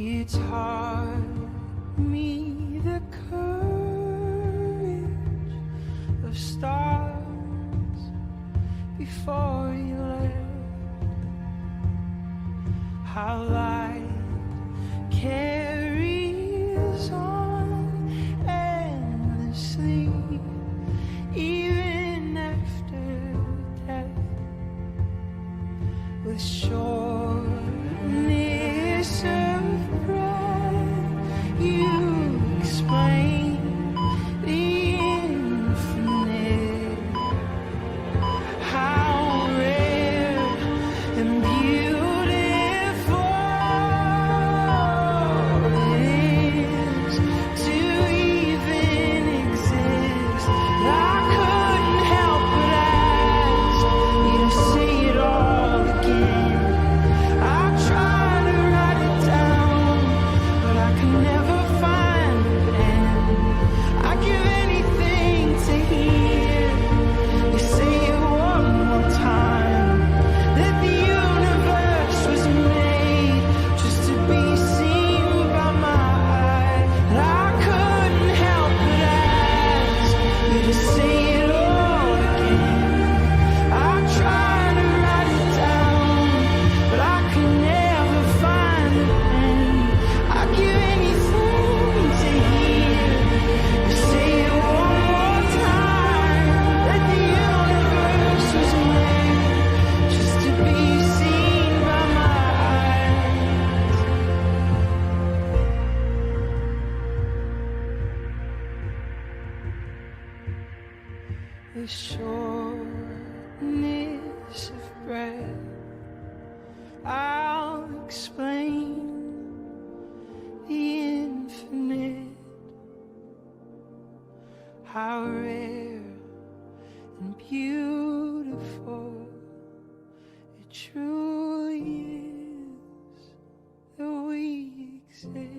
You taught me the courage of stars before you left. How light carries on endlessly, even after death. With shortness of breath, you explain the infinite. How rare and beautiful it is to even exist. I couldn't help but ask you to say it all again. I tried to write it down, but I could never find the pen. I'd give anything to hear you say it one more time, that the universe was made just to be seen by my eye. And I couldn't help but ask you to say it all again. I tried to write it down, but I could never find the pen. I'd give anything to hear you say it one more time, that the universe was made just to be seen by my eyes. The shortness of breath, I'll explain the infinite. How rare and beautiful it truly is that we exist.